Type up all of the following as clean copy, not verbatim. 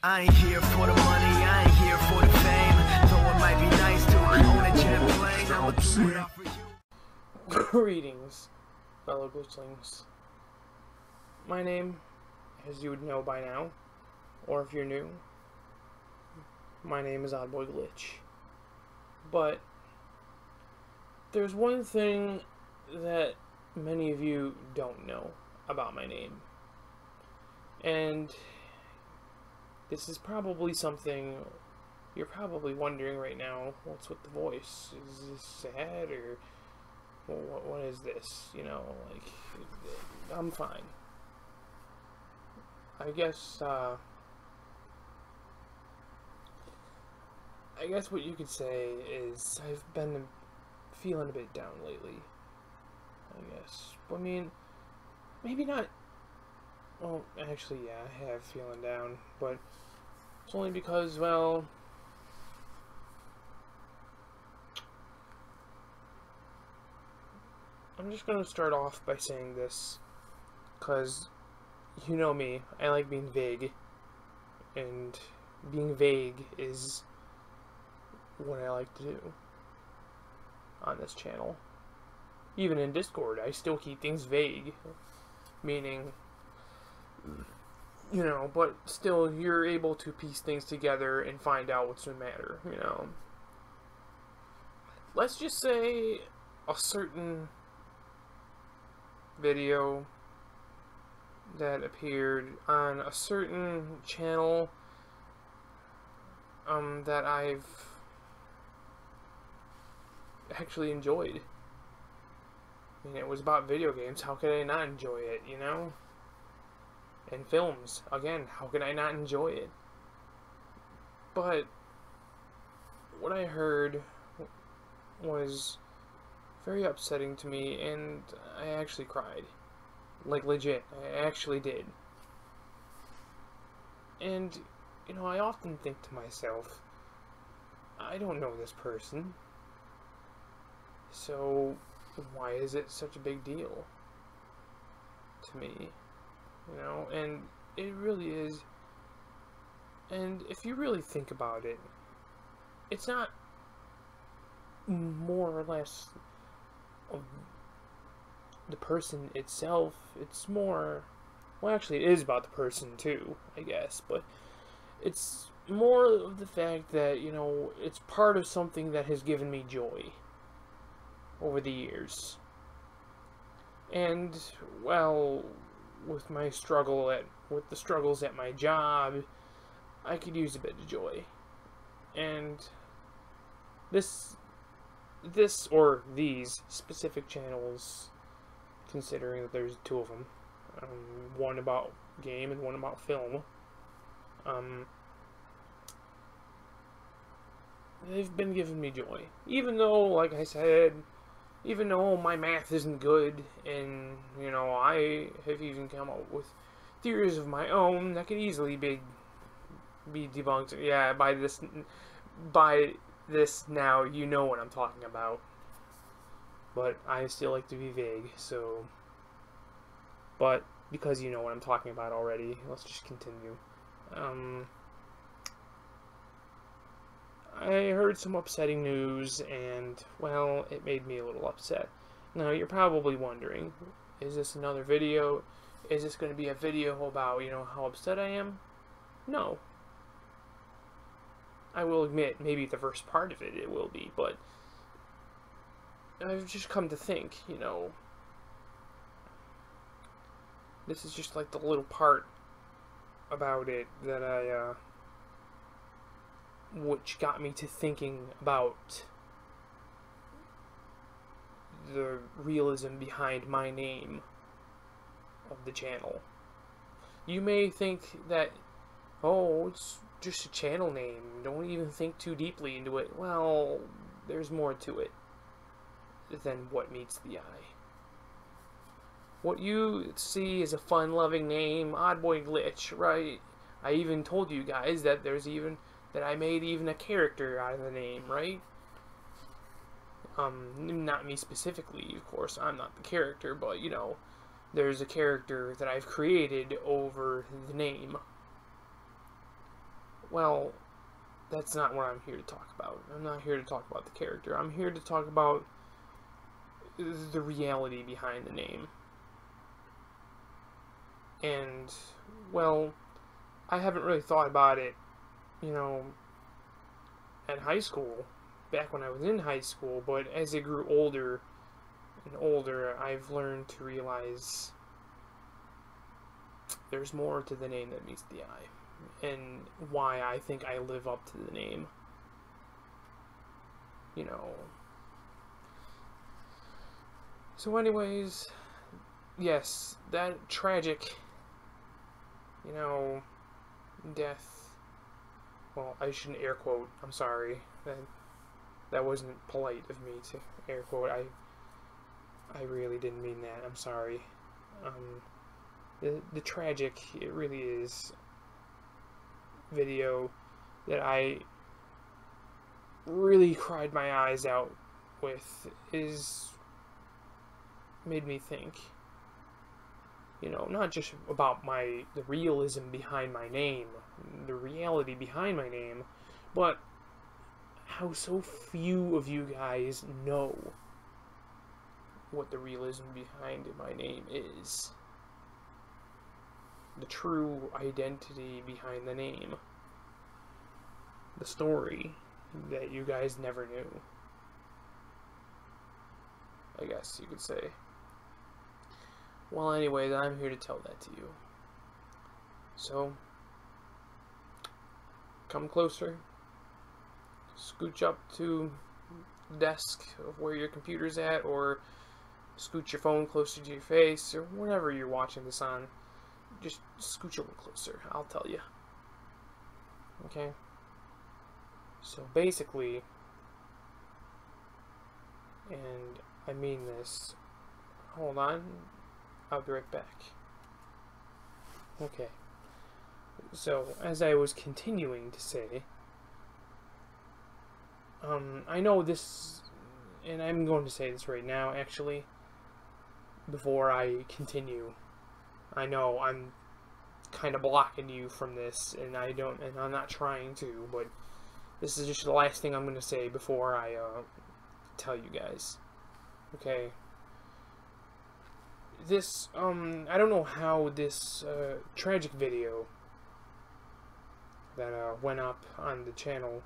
I ain't here for the money, I ain't here for the fame. Though it might be nice to own a jet plane, I'ma do it all for you. Greetings, fellow glitchlings. My name, as you would know by now, or if you're new, my name is Oddboy Glitch. But there's one thing that many of you don't know about my name. And this is probably something you're probably wondering right now. What's with the voice? Is this sad, or what is this? You know, like, I'm fine. I guess what you could say is I've been feeling a bit down lately. I guess. I mean, maybe not. Well, actually, yeah, I have feeling down, but it's only because, well, I'm just gonna start off by saying this, because you know me, I like being vague, and being vague is what I like to do on this channel. Even in Discord, I still keep things vague, meaning, you know, but still, you're able to piece things together and find out what's the matter, you know. Let's just say a certain video that appeared on a certain channel that I've actually enjoyed. I mean, it was about video games. How could I not enjoy it, you know? And films, again, how could I not enjoy it? But what I heard was very upsetting to me, and I actually cried. Like, legit, I actually did. And, you know, I often think to myself, I don't know this person, so why is it such a big deal to me? You know, and it really is. And if you really think about it, it's not more or less of the person itself. It's more, well, actually it is about the person too, I guess, but it's more of the fact that, you know, it's part of something that has given me joy over the years. And, well, with the struggles at my job, I could use a bit of joy. And this or these specific channels, considering that there's two of them, one about game and one about film, they've been giving me joy. Even though, like I said, even though my math isn't good, and, you know, I have even come up with theories of my own that could easily be debunked. Yeah, by this now, you know what I'm talking about. But I still like to be vague, so. But because you know what I'm talking about already, let's just continue. I heard some upsetting news, and, well, it made me a little upset. Now, you're probably wondering, is this another video? Is this going to be a video about, you know, how upset I am? No. I will admit, maybe the first part of it will be, but I've just come to think, you know, this is just like the little part about it that which got me to thinking about the realism behind my name of the channel. You may think that, oh, it's just a channel name, don't even think too deeply into it. Well, there's more to it than what meets the eye. What you see is a fun-loving name, Oddboy Glitch, right? I even told you guys that that I made even a character out of the name, right? Not me specifically, of course, I'm not the character, but, you know, there's a character that I've created over the name. well, that's not what I'm here to talk about. I'm not here to talk about the character. I'm here to talk about the reality behind the name. And, well, I haven't really thought about it, you know, at high school, back when I was in high school, but as I grew older and older, I've learned to realize there's more to the name that meets the eye, and why I think I live up to the name. You know. So anyways, yes, that tragic, you know, death. Well, I shouldn't air quote. I'm sorry. That wasn't polite of me to air quote. I really didn't mean that. I'm sorry. The tragic, it really is, video that I really cried my eyes out with made me think. You know, not just about the realism behind my name, the reality behind my name, but how so few of you guys know what the realism behind my name is. The true identity behind the name. The story that you guys never knew, I guess you could say. Well, anyway, I'm here to tell that to you. So, come closer. Scooch up to the desk of where your computer's at, or scooch your phone closer to your face, or whatever you're watching this on. Just scooch a little closer, I'll tell you. Okay? So basically, and I mean this, hold on, I'll be right back. Okay. So, as I was continuing to say, I know this, and I'm going to say this right now, actually, before I continue. I know I'm kind of blocking you from this, and I'm not trying to, but this is just the last thing I'm going to say before I tell you guys. Okay. This, I don't know how this tragic video that went up on the channel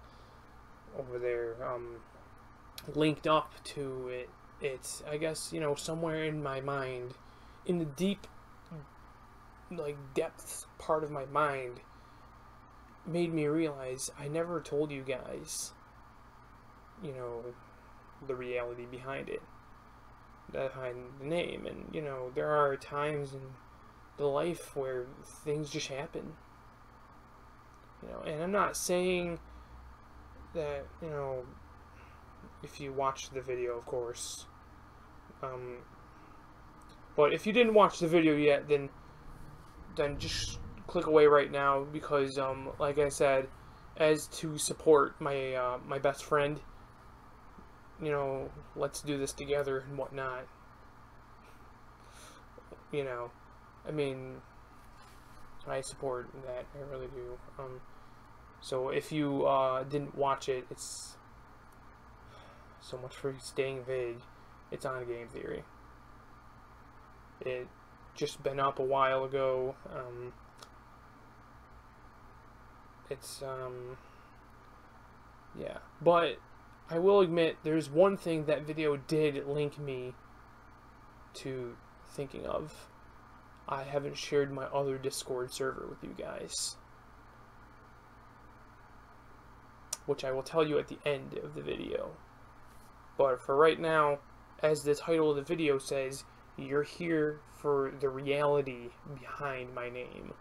over there, linked up to it. It's, I guess, you know, somewhere in my mind, in the deep, like, depths part of my mind, made me realize I never told you guys, you know, the reality behind it, behind the name. And, you know, there are times in the life where things just happen, you know, and I'm not saying that, you know, if you watch the video, of course, but if you didn't watch the video yet, then just click away right now, because like I said, as to support my my best friend, you know, let's do this together and whatnot. You know, I mean, I support that, I really do. So if you didn't watch it, it's so much for staying vague. It's on Game Theory. It just been up a while ago. It's yeah, but I will admit there's one thing that video did link me to thinking of. I haven't shared my other Discord server with you guys, which I will tell you at the end of the video. But for right now, as the title of the video says, you're here for the reality behind my name.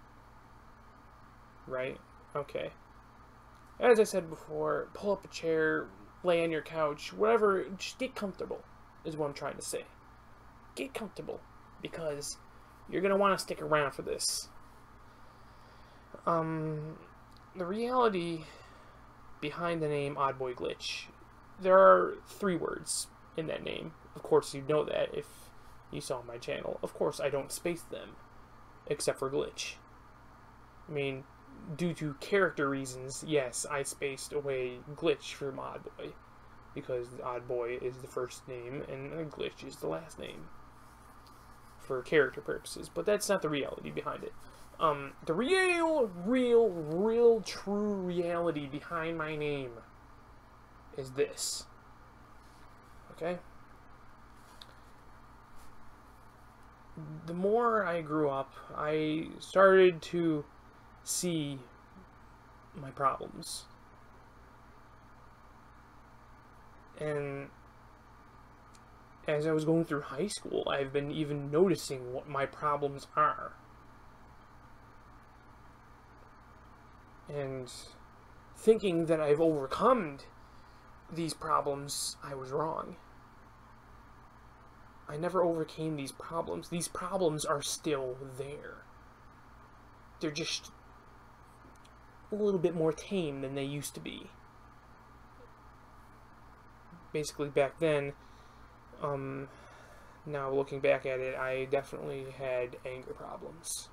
Right? Okay. As I said before, pull up a chair, lay on your couch, whatever, just get comfortable, is what I'm trying to say. Get comfortable, because you're going to want to stick around for this. The reality behind the name Odd Boy Glitch, there are 3 words in that name. Of course, you know that if you saw my channel. Of course, I don't space them, except for glitch. I mean, due to character reasons, yes, I spaced away Glitch from Odd Boy, because Odd Boy is the first name and Glitch is the last name for character purposes, but that's not the reality behind it. The real, true reality behind my name is this. Okay? The more I grew up, I started to see my problems. And as I was going through high school, I've been even noticing what my problems are. And thinking that I've overcome these problems, I was wrong. I never overcame these problems. These problems are still there. They're just a little bit more tame than they used to be. Basically, back then, now looking back at it, I definitely had anger problems.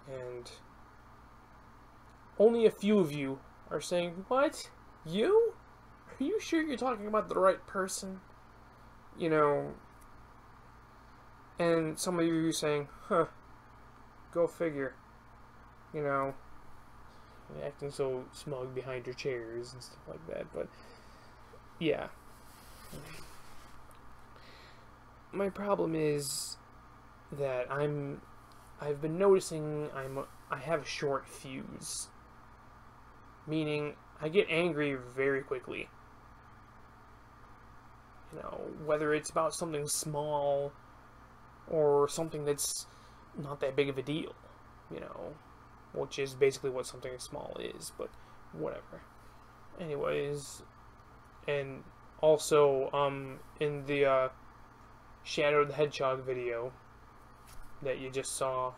And only a few of you are saying, "What? You? Are you sure you're talking about the right person?" You know, and some of you are saying, "Huh, go figure." You know, acting so smug behind your chairs and stuff like that, but yeah. My problem is that I've been noticing I have a short fuse. Meaning, I get angry very quickly. You know, whether it's about something small or something that's not that big of a deal, you know, which is basically what something small is, but whatever. Anyways, and also, in the Shadow the Hedgehog video that you just saw,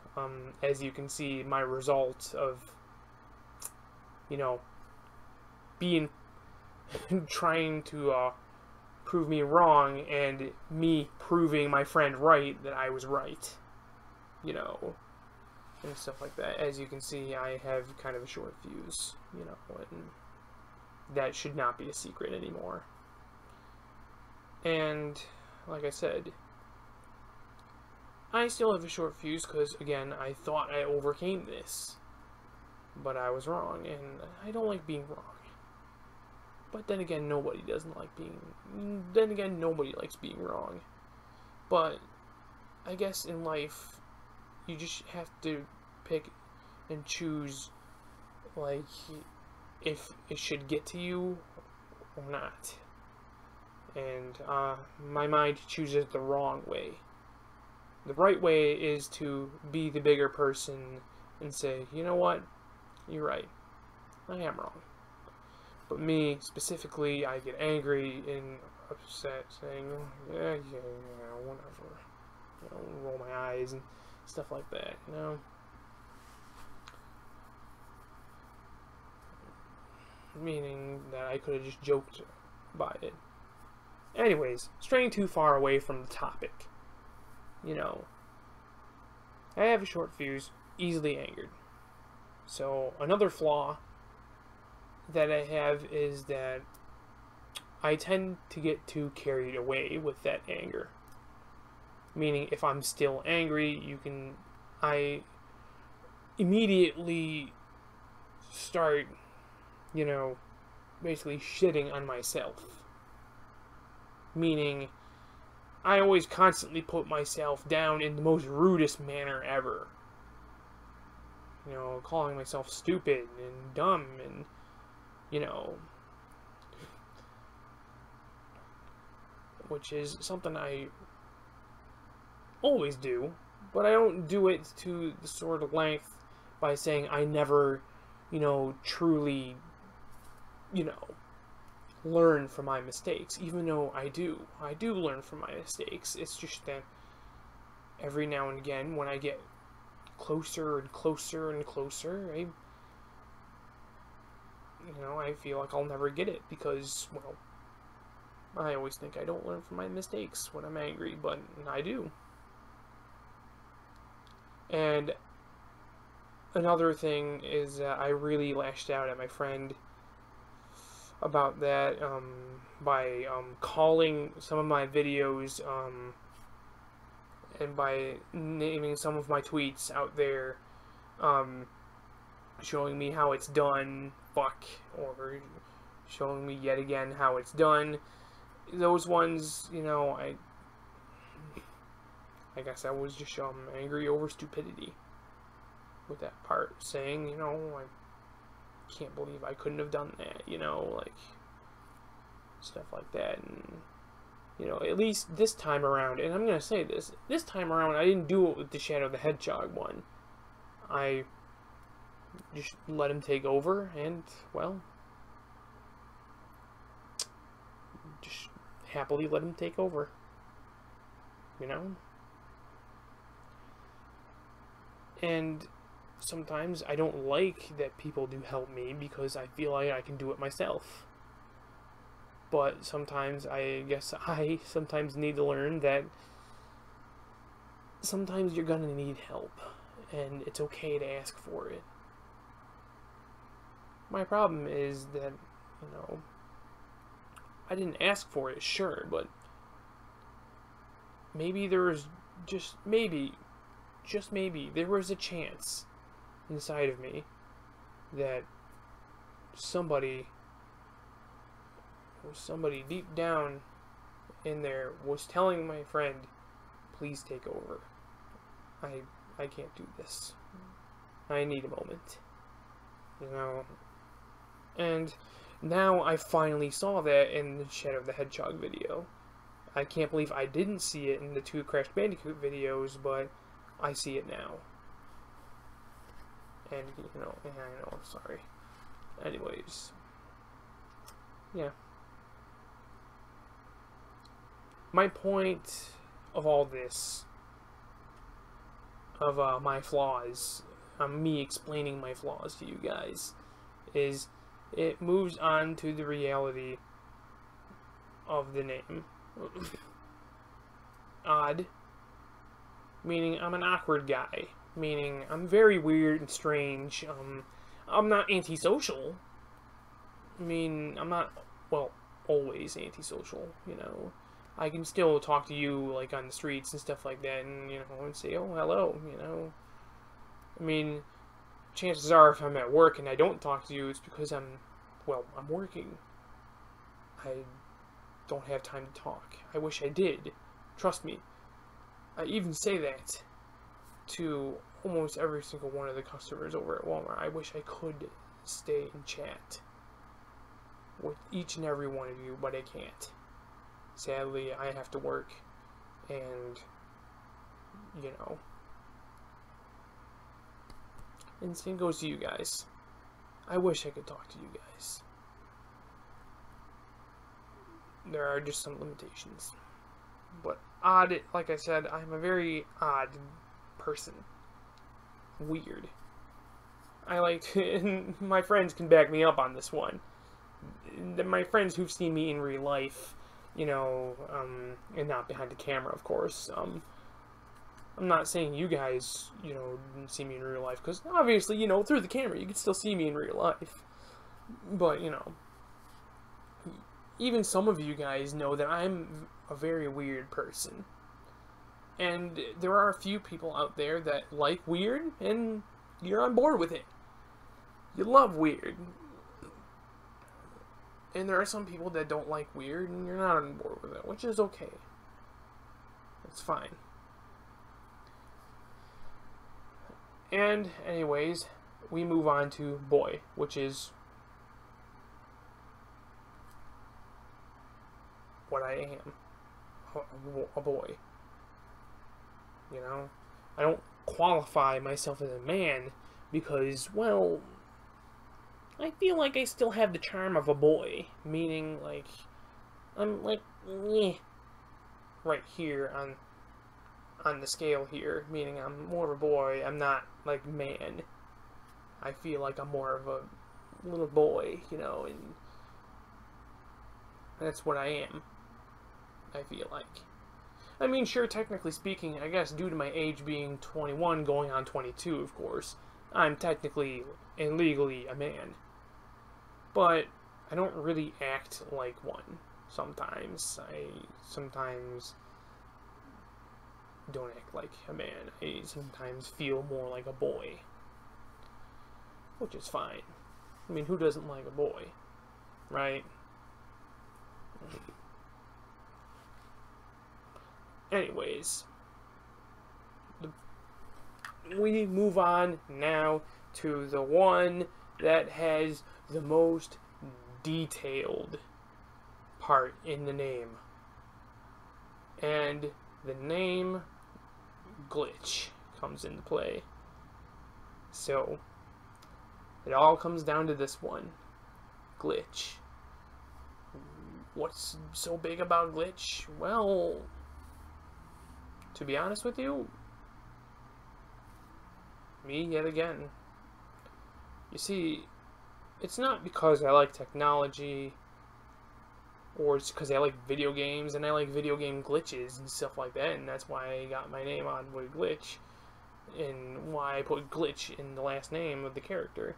as you can see, my result of, you know, being trying to prove me wrong and me proving my friend right that I was right, you know, and stuff like that. As you can see, I have kind of a short fuse, you know, and that should not be a secret anymore. And like I said, I still have a short fuse because, again, I thought I overcame this. But I was wrong, and I don't like being wrong. But then again, nobody doesn't like being... Then again, nobody likes being wrong. But I guess in life, you just have to pick and choose, like, if it should get to you or not. And my mind chooses the wrong way. The right way is to be the bigger person and say, you know what? You're right. I am wrong. But me, specifically, I get angry and upset, saying, yeah, whatever. You know, roll my eyes and stuff like that, you know? Meaning that I could have just joked about it. Anyways, straying too far away from the topic. You know, I have a short fuse, easily angered. So, another flaw that I have is that I tend to get too carried away with that anger. Meaning, if I'm still angry, I immediately start, you know, basically shitting on myself. Meaning, I always constantly put myself down in the most rudest manner ever. You know, calling myself stupid and dumb and, you know, which is something I always do, but I don't do it to the sort of length by saying I never, you know, truly, you know, learn from my mistakes, even though I do learn from my mistakes. It's just that every now and again, when I get closer and closer and closer, I feel like I'll never get it because, well, I always think I don't learn from my mistakes when I'm angry, but I do. And another thing is that I really lashed out at my friend about that by calling some of my videos and by naming some of my tweets out there, showing me how it's done, fuck, or showing me yet again how it's done. Those ones, you know, I guess I was just angry over stupidity with that part, saying, you know, I can't believe I couldn't have done that, you know, like, stuff like that. And, you know, at least this time around, and I'm gonna say this time around, I didn't do it with the Shadow the Hedgehog one. I just let him take over, and, well, just happily let him take over, you know? And sometimes I don't like that people do help me because I feel like I can do it myself. But sometimes I guess I sometimes need to learn that sometimes you're gonna need help, and it's okay to ask for it. My problem is that, you know, I didn't ask for it, sure, but maybe there was just maybe there was a chance inside of me that somebody deep down in there was telling my friend, please take over. I can't do this. I need a moment. You know? And now I finally saw that in the Shadow of the Hedgehog video. I can't believe I didn't see it in the 2 Crash Bandicoot videos, but I see it now. And, you know, yeah, I know, I'm sorry. Anyways. Yeah. My point of all this, of my flaws, me explaining my flaws to you guys, is it moves on to the reality of the name. Odd, meaning I'm an awkward guy, meaning I'm very weird and strange. I'm not antisocial. I mean, I'm not, well, always antisocial, you know. I can still talk to you, like, on the streets and stuff like that, and, you know, and say, oh, hello, you know. I mean, chances are, if I'm at work and I don't talk to you, it's because I'm working. I don't have time to talk. I wish I did. Trust me. I even say that to almost every single one of the customers over at Walmart. I wish I could stay and chat with each and every one of you, but I can't. Sadly, I have to work, and, you know. And the same goes to you guys. I wish I could talk to you guys. There are just some limitations. But odd, like I said, I'm a very odd person. Weird. I like to, and my friends can back me up on this one. My friends who've seen me in real life, you know, and not behind the camera, of course. I'm not saying you guys, you know, didn't see me in real life, because obviously, you know, through the camera, you can still see me in real life. But, you know, even some of you guys know that I'm a very weird person. And there are a few people out there that like weird, and you're on board with it. You love weird. And there are some people that don't like weird, and you're not on board with it, which is okay. It's fine. And, anyways, we move on to boy, which is what I am. A boy. You know? I don't qualify myself as a man because, well, I feel like I still have the charm of a boy. Meaning, like, I'm like, right here on the scale here. Meaning I'm more of a boy. I'm not, like, man. I feel like I'm more of a little boy, you know, and that's what I am. I feel like. I mean, sure, technically speaking, I guess due to my age being 21 going on 22, of course, I'm technically and legally a man. But I don't really act like one. Sometimes. I sometimes don't act like a man. I sometimes feel more like a boy. Which is fine. I mean, who doesn't like a boy? Right? Anyways. We move on now to the one that has the most detailed part in the name. And the name Glitch comes into play. So, it all comes down to this one. Glitch. What's so big about Glitch? Well, to be honest with you, me yet again. You see, it's not because I like technology, or it's because I like video games, and I like video game glitches and stuff like that, and that's why I got my name on with Glitch, and why I put Glitch in the last name of the character.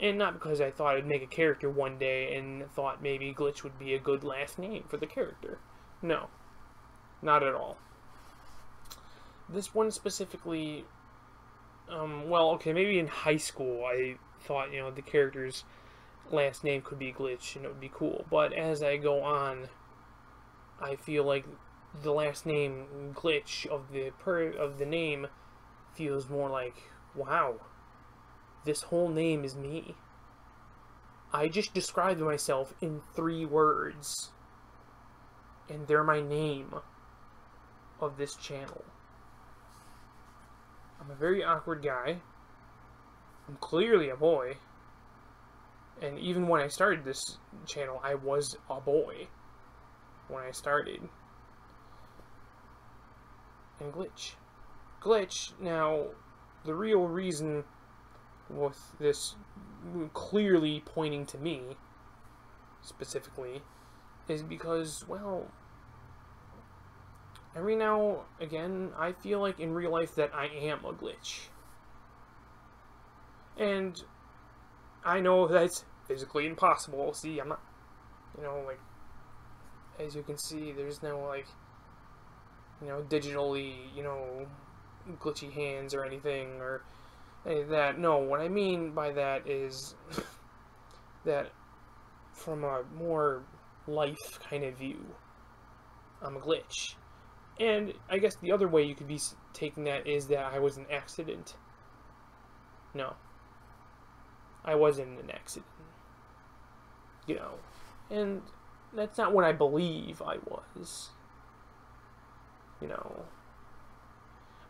And not because I thought I'd make a character one day and thought maybe Glitch would be a good last name for the character. No. Not at all. This one specifically, well, okay, maybe in high school I thought, you know, the character's last name could be Glitch and it would be cool. But as I go on, I feel like the last name Glitch of the name feels more like, wow, this whole name is me. I just described myself in 3 words, and they're my name of this channel. I'm a very awkward guy. I'm clearly a boy. And even when I started this channel, I was a boy when I started. And Glitch. Glitch, now, the real reason with this clearly pointing to me, specifically, is because, well, every now and again, I feel like in real life that I am a glitch. And I know that's physically impossible. See, I'm not, you know, like, as you can see, there's no, like, you know, digitally, you know, glitchy hands or anything, or any of that. No, what I mean by that is that from a more life kind of view, I'm a glitch. And I guess the other way you could be taking that is that I was an accident. No. I wasn't an accident. You know. And that's not what I believe I was. You know.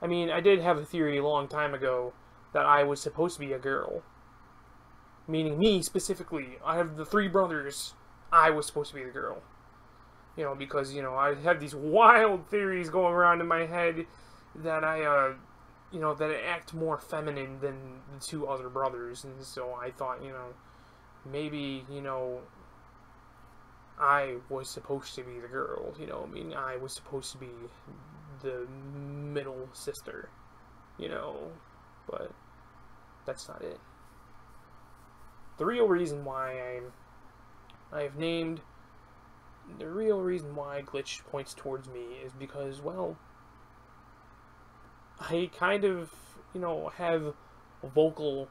I mean, I did have a theory a long time ago that I was supposed to be a girl. Meaning me, specifically. I have the 3 brothers. I was supposed to be the girl. You know, because, you know, I have these wild theories going around in my head that you know, that I act more feminine than the 2 other brothers. And so I thought, you know, maybe, you know, I was supposed to be the girl. You know, I mean, I was supposed to be the middle sister. You know, but that's not it. The real reason why I've named... The real reason why Glitch points towards me is because, well, I kind of, you know, have vocal,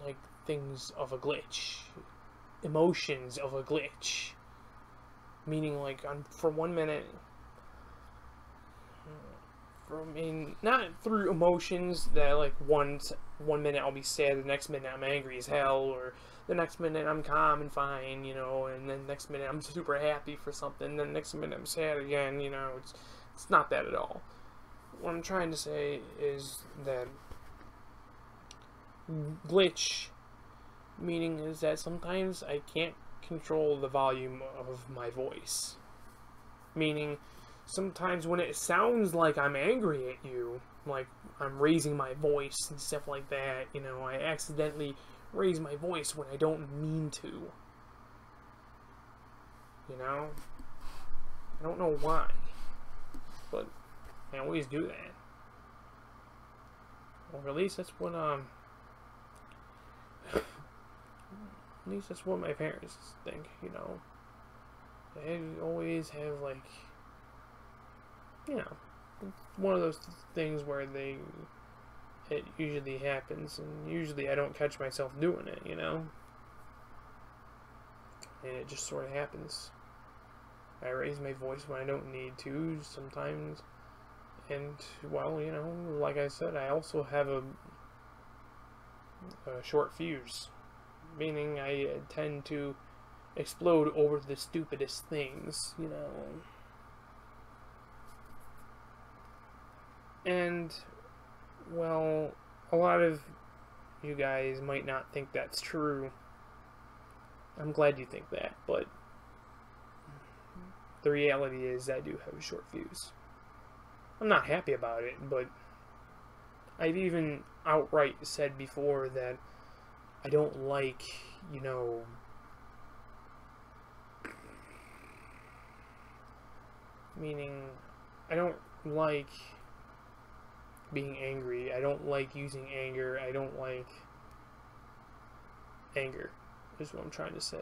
like, things of a glitch. Emotions of a glitch. Meaning, like, for 1 minute... not through emotions that, like, one minute I'll be sad, the next minute I'm angry as hell, or the next minute I'm calm and fine, you know, and then next minute I'm super happy for something, then the next minute I'm sad again, you know, it's not that at all. What I'm trying to say is that glitch, meaning is that sometimes I can't control the volume of my voice. Meaning, sometimes when it sounds like I'm angry at you, like I'm raising my voice and stuff like that, you know, I accidentally raise my voice when I don't mean to. You know? I don't know why, but I always do that. Or at least that's what at least that's what my parents think, you know. They always have, like, you know, one of those things where it usually happens, and usually I don't catch myself doing it, you know. And it just sort of happens. I raise my voice when I don't need to sometimes, and, well, you know, like I said, I also have a short fuse, meaning I tend to explode over the stupidest things, you know. And, well, a lot of you guys might not think that's true. I'm glad you think that, but the reality is I do have a short fuse. I'm not happy about it, but I've even outright said before that I don't like, you know, meaning I don't like being angry. I don't like using anger. I don't like anger, is what I'm trying to say.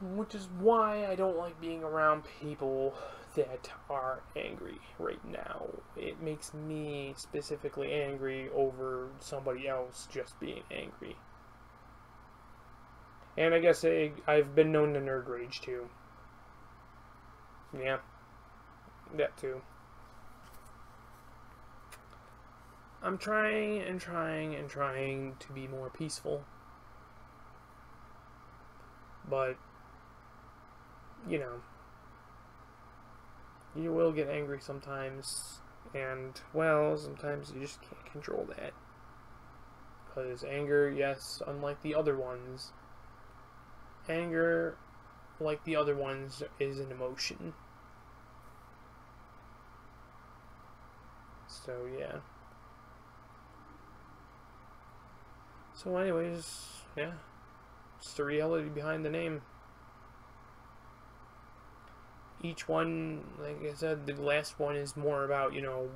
Which is why I don't like being around people that are angry right now. It makes me specifically angry over somebody else just being angry. And I guess I've been known to nerd rage too. Yeah, that too. I'm trying and trying and trying to be more peaceful. But, you know, you will get angry sometimes, and, well, sometimes you just can't control that. Because anger, yes, unlike the other ones, anger, like the other ones, is an emotion. So, yeah. So, anyways, yeah. It's the reality behind the name. Each one, like I said, the last one is more about, you know,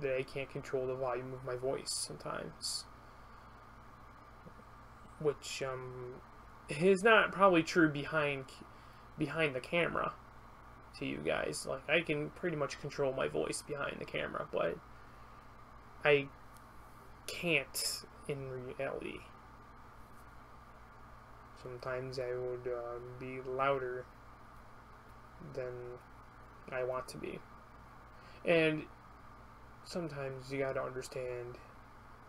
that I can't control the volume of my voice sometimes. Which, is not probably true behind the camera to you guys. Like, I can pretty much control my voice behind the camera, but I can't in reality. Sometimes I would be louder than I want to be. And sometimes you gotta understand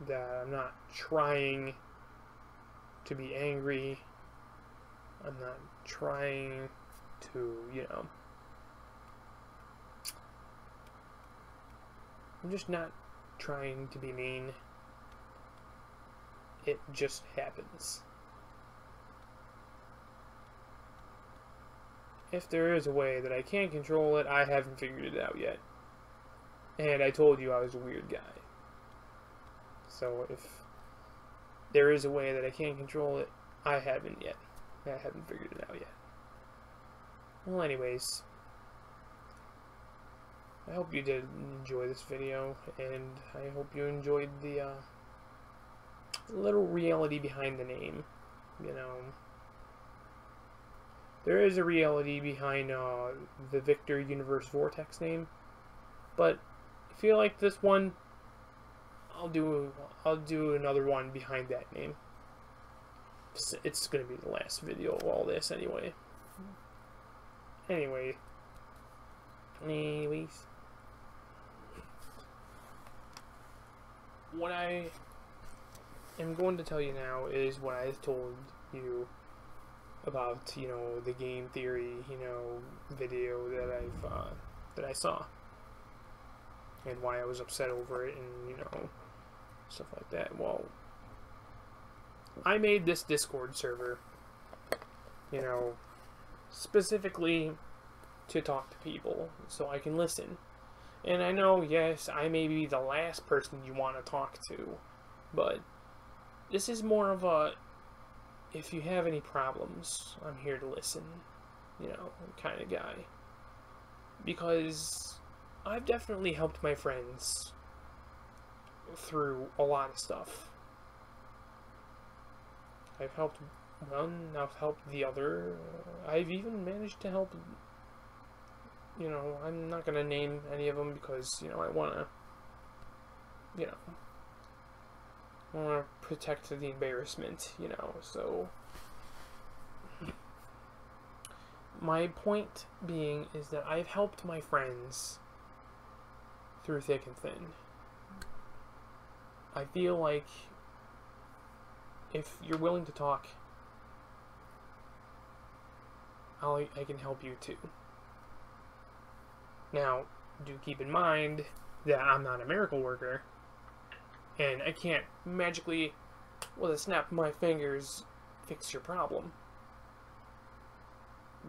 that I'm not trying to be angry. I'm not trying to, you know, I'm just not trying to be mean. It just happens. If there is a way that I can control it, I haven't figured it out yet. And I told you I was a weird guy. So if there is a way that I can control it, I haven't yet. I haven't figured it out yet. Well, anyways, I hope you did enjoy this video, and I hope you enjoyed the little reality behind the name. You know, there is a reality behind the Victor Universe Vortex name, but if you like this one, I'll do another one behind that name. It's gonna be the last video of all this anyway. Anyways, what I am going to tell you now is what I told you about, you know, the game theory, you know, video that I saw, and why I was upset over it, and, you know, stuff like that. Well, I made this Discord server, you know, specifically to talk to people, so I can listen. And I know, yes, I may be the last person you want to talk to, but this is more of a, if you have any problems, I'm here to listen, you know, kind of guy. Because I've definitely helped my friends through a lot of stuff. I've helped one, I've helped the other. I've even managed to help, you know, I'm not going to name any of them because, you know, I want to, you know, I want to protect the embarrassment, you know, so my point being is that I've helped my friends through thick and thin. I feel like if you're willing to talk, I can help you too. Now, do keep in mind that I'm not a miracle worker, and I can't magically, with a snap of my fingers, fix your problem.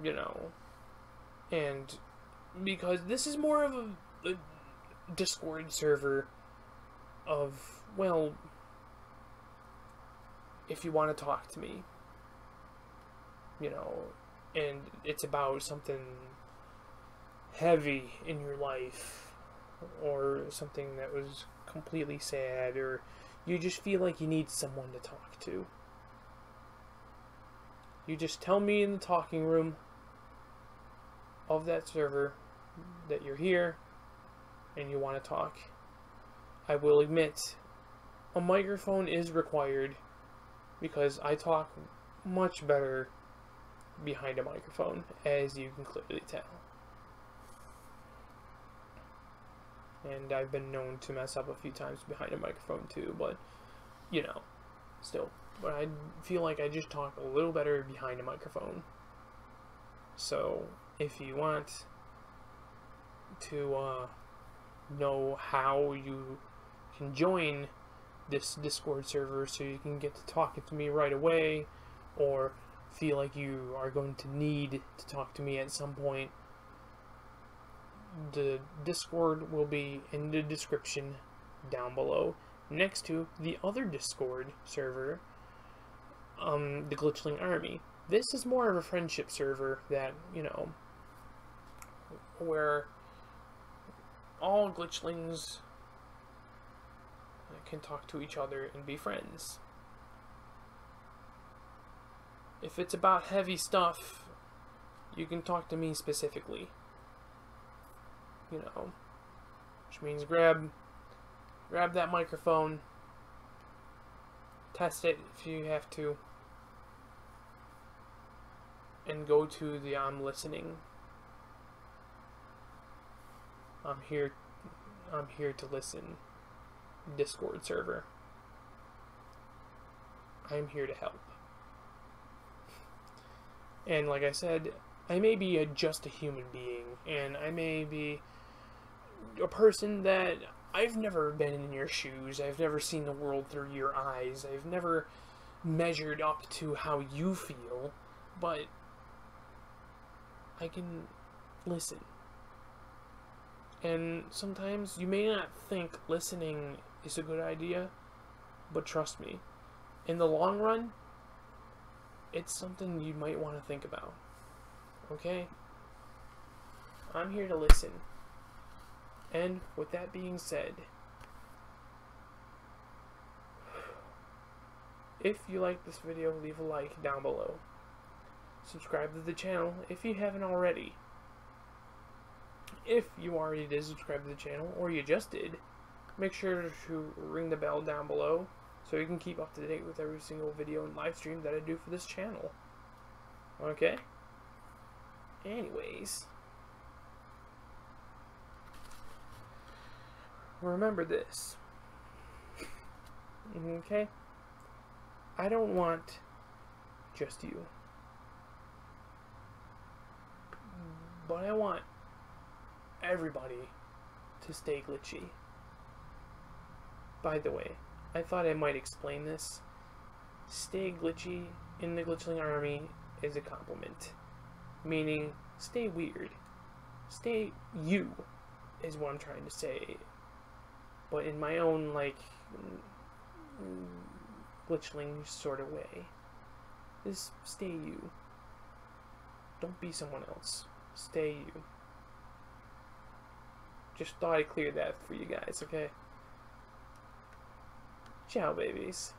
You know, and because this is more of a Discord server of, well, if you want to talk to me, you know, and it's about something heavy in your life, or something that was completely sad, or you just feel like you need someone to talk to. You just tell me in the talking room of that server that you're here and you want to talk. I will admit, a microphone is required because I talk much better behind a microphone, as you can clearly tell. And I've been known to mess up a few times behind a microphone too, but, you know, still. But I feel like I just talk a little better behind a microphone. So, if you want to know how you can join this Discord server so you can get to talking to me right away, or feel like you are going to need to talk to me at some point, the Discord will be in the description down below, next to the other Discord server, the Glitchling Army. This is more of a friendship server that, you know, where all glitchlings can talk to each other and be friends. If it's about heavy stuff, you can talk to me specifically. You know, which means grab that microphone, test it if you have to, and go to the I'm listening. I'm here to listen Discord server. I'm here to help. And like I said, I may be just a human being, and I may be a person that I've never been in your shoes. I've never seen the world through your eyes. I've never measured up to how you feel, but I can listen. And sometimes you may not think listening is a good idea, but trust me, in the long run, it's something you might want to think about. Okay? I'm here to listen. And with that being said, if you like this video, leave a like down below. Subscribe to the channel if you haven't already. If you already did subscribe to the channel, or you just did, make sure to ring the bell down below so you can keep up to date with every single video and live stream that I do for this channel. Okay? Anyways, remember this. Okay? I don't want just you, but I want everybody to stay glitchy. By the way, I thought I might explain this. Stay glitchy in the Glitchling Army is a compliment, meaning stay weird. Stay you is what I'm trying to say, but in my own, like, glitchling sort of way. Just stay you. Don't be someone else. Stay you. Just thought I'd clear that for you guys, okay? Ciao, babies.